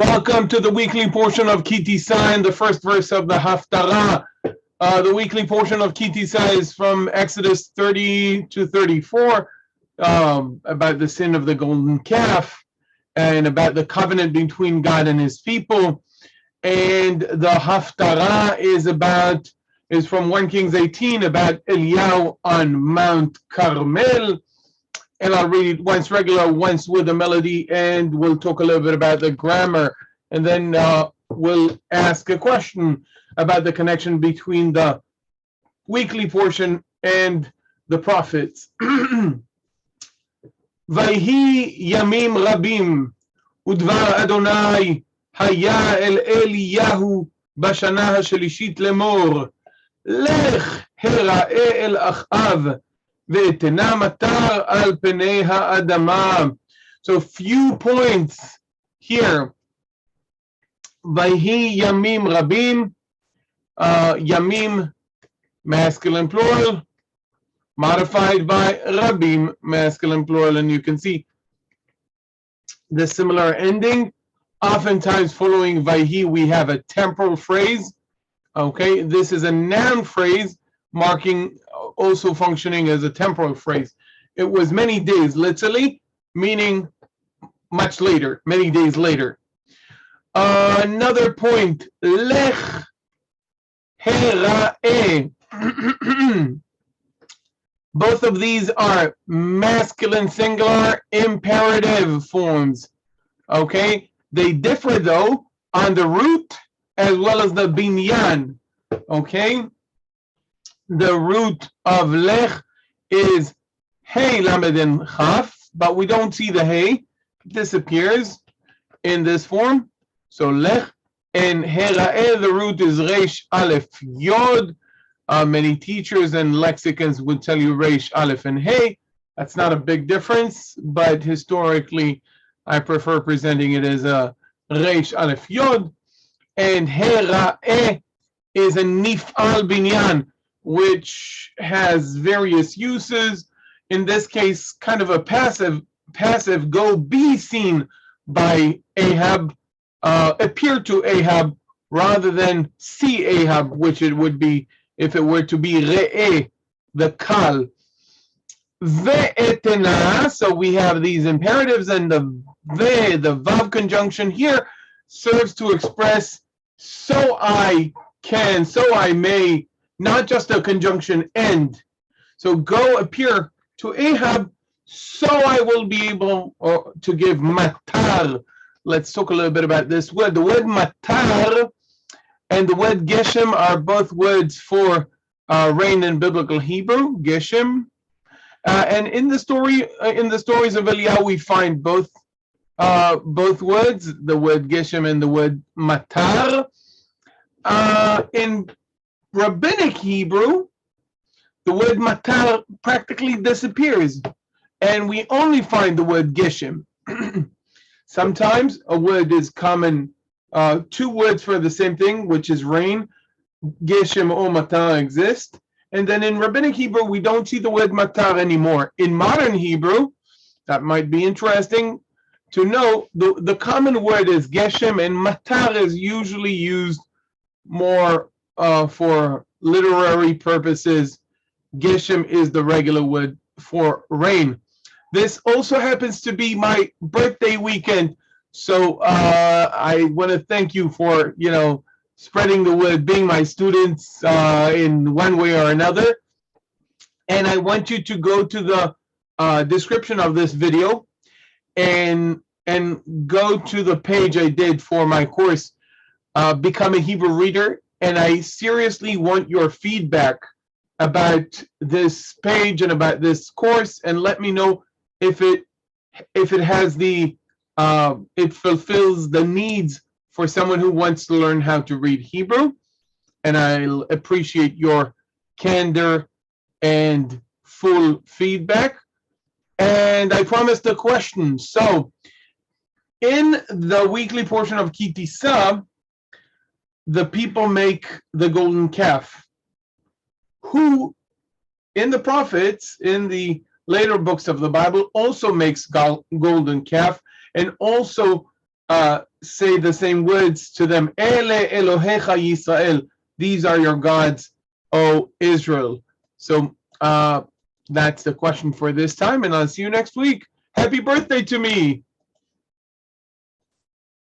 Welcome to the weekly portion of Ki Tisa and the first verse of the Haftara. The weekly portion of Ki Tisa is from Exodus 30 to 34, about the sin of the golden calf and about the covenant between God and his people. And the Haftara is from 1 Kings 18 about Eliyahu on Mount Carmel. And I'll read it once regular, once with a melody, and we'll talk a little bit about the grammar. And then we'll ask a question about the connection between the weekly portion and the prophets. Vayhi yamim rabim udvar Adonai haya el Eliyahu bashana hashelishit lemor lech hera'e el achav ve'etena matar al penei ha'adama. So few points here. Vayhi yamim rabim, yamim masculine plural, modified by rabim masculine plural, and you can see the similar ending. Oftentimes following vayhi we have a temporal phrase. Okay, this is a noun phrase marking, also functioning as a temporal phrase. It was many days, literally, meaning much later, many days later. Another point, lech hera'e. Both of these are masculine singular imperative forms. Okay, they differ though on the root as well as the binyan. Okay, the root of lech is hey lamed and chaf, but we don't see the hey. It disappears in this form. So lech, and hera'e, the root is resh aleph yod. Many teachers and lexicons would tell you resh aleph and hey. That's not a big difference, but historically I prefer presenting it as a resh aleph yod. And hera'e is a nif'al binyan, which has various uses. In this case, kind of a passive go be seen by Ahab, appear to Ahab, rather than see Ahab, which it would be if it were to be re'eh, the kal. Ve'etena, so we have these imperatives, and the vav conjunction here serves to express so I can, so I may, not just a conjunction end. So go appear to Ahab, so I will be able to give matar. Let's talk a little bit about this word. The word matar and the word geshem are both words for rain in biblical Hebrew, geshem. And in the stories of Eliyahu, we find both words, the word geshem and the word matar. In rabbinic Hebrew, the word matar practically disappears, and we only find the word geshem. Sometimes a word is common, two words for the same thing, which is rain, geshem or matar exist. And then in rabbinic Hebrew, we don't see the word matar anymore. In modern Hebrew, that might be interesting to know, the common word is geshem, and matar is usually used more for literary purposes. Geshem is the regular word for rain. This also happens to be my birthday weekend, so I want to thank you for, spreading the word, being my students in one way or another. And I want you to go to the description of this video and go to the page I did for my course, Become a Hebrew Reader. And I seriously want your feedback about this page and about this course, and let me know if it has it fulfills the needs for someone who wants to learn how to read Hebrew. And I'll appreciate your candor and full feedback. And I promised a question. So in the weekly portion of Ki Tisa, the people make the golden calf. Who in the prophets, in the later books of the Bible, also makes golden calf, and also say the same words to them. Ele Elohecha Yisrael. These are your gods, O Israel. So that's the question for this time, and I'll see you next week. Happy birthday to me.